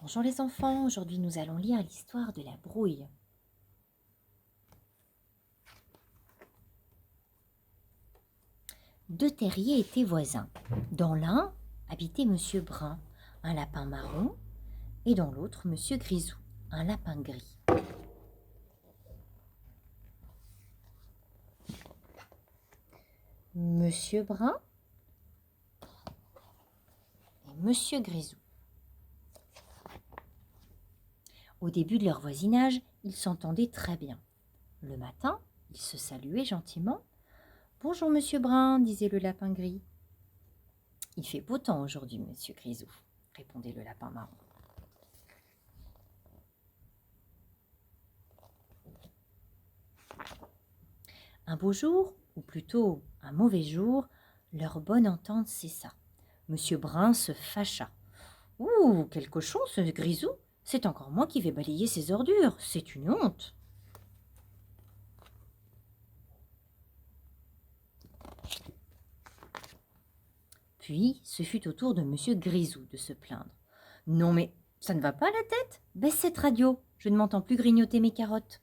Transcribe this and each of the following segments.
Bonjour les enfants, aujourd'hui nous allons lire l'histoire de la brouille. Deux terriers étaient voisins. Dans l'un habitait Monsieur Brun, un lapin marron, et dans l'autre Monsieur Grisou, un lapin gris. Monsieur Brun et Monsieur Grisou. Au début de leur voisinage, ils s'entendaient très bien. Le matin, ils se saluaient gentiment. « Bonjour Monsieur Brun », disait le lapin gris. « Il fait beau temps aujourd'hui, Monsieur Grisou », répondait le lapin marron. Un beau jour, ou plutôt un mauvais jour, leur bonne entente cessa. Monsieur Brun se fâcha. « Ouh, quel cochon ce Grisou! C'est encore moi qui vais balayer ses ordures, c'est une honte !» Puis ce fut au tour de Monsieur Grisou de se plaindre. « Non mais, ça ne va pas la tête? Baisse cette radio, je ne m'entends plus grignoter mes carottes. »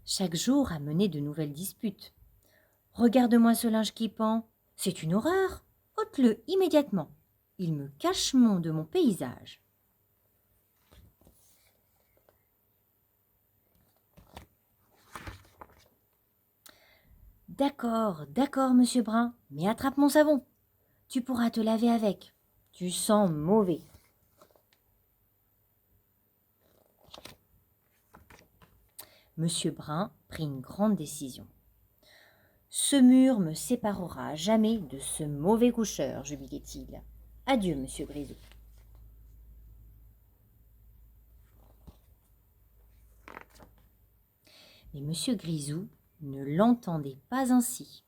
Chaque jour amenait de nouvelles disputes. « Regarde-moi ce linge qui pend, c'est une horreur, ôte-le immédiatement, il me cache de mon paysage. » D'accord, d'accord, Monsieur Brun, mais attrape mon savon. Tu pourras te laver avec. Tu sens mauvais. Monsieur Brun prit une grande décision. Ce mur me séparera jamais de ce mauvais coucheur, jubilait-il. Adieu, Monsieur Grisou. Mais Monsieur Grisou ne l'entendait pas ainsi.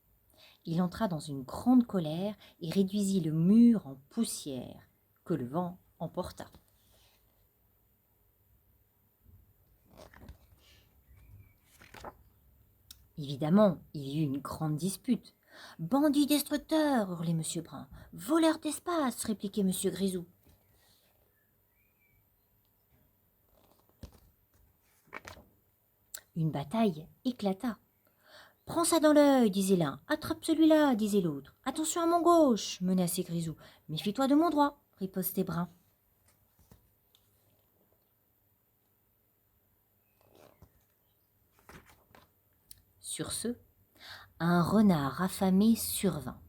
Il entra dans une grande colère et réduisit le mur en poussière, que le vent emporta. Évidemment, il y eut une grande dispute. « Bandit destructeur !» hurlait Monsieur Brun. « Voleur d'espace !» répliquait Monsieur Grisou. Une bataille éclata. « Prends ça dans l'œil !» disait l'un. « Attrape celui-là !» disait l'autre. « Attention à mon gauche !» menaçait Grisou. « Méfie-toi de mon droit !» ripostait Brun. Sur ce, un renard affamé survint.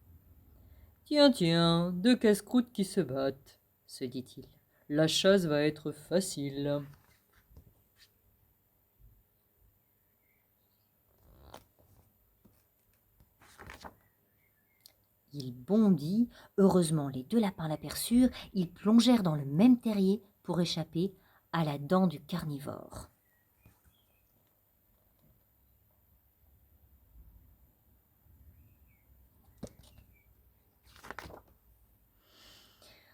« Tiens, tiens, deux casse-croûtes qui se battent, se dit-il. La chasse va être facile. » Il bondit. Heureusement, les deux lapins l'aperçurent. Ils plongèrent dans le même terrier pour échapper à la dent du carnivore.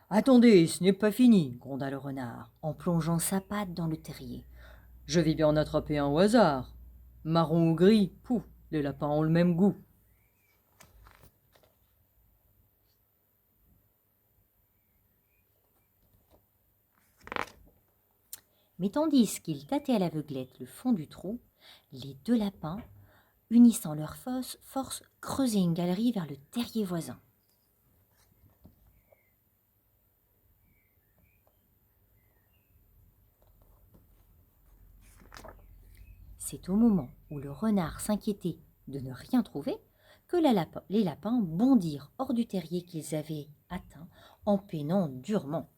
« Attendez, ce n'est pas fini, » gronda le renard, en plongeant sa patte dans le terrier. « Je vais bien en attraper un au hasard. Marron ou gris, pouf, les lapins ont le même goût. » Mais tandis qu'ils tâtaient à l'aveuglette le fond du trou, les deux lapins, unissant leurs forces, creusaient une galerie vers le terrier voisin. C'est au moment où le renard s'inquiétait de ne rien trouver que les lapins bondirent hors du terrier qu'ils avaient atteint en peinant durement.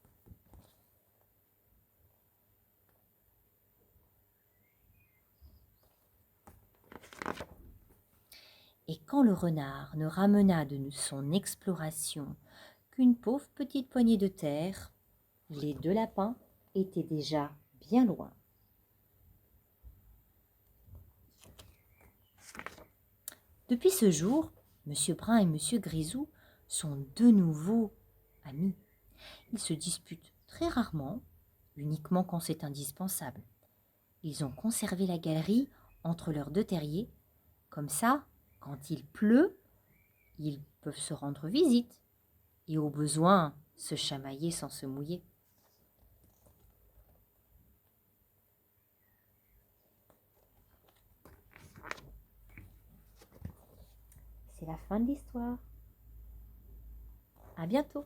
Et quand le renard ne ramena de son exploration qu'une pauvre petite poignée de terre, les deux lapins étaient déjà bien loin. Depuis ce jour, Monsieur Brun et Monsieur Grisou sont de nouveau amis. Ils se disputent très rarement, uniquement quand c'est indispensable. Ils ont conservé la galerie entre leurs deux terriers. Comme ça, quand il pleut, Ils peuvent se rendre visite et au besoin se chamailler sans se mouiller. C'est la fin de l'histoire. À bientôt.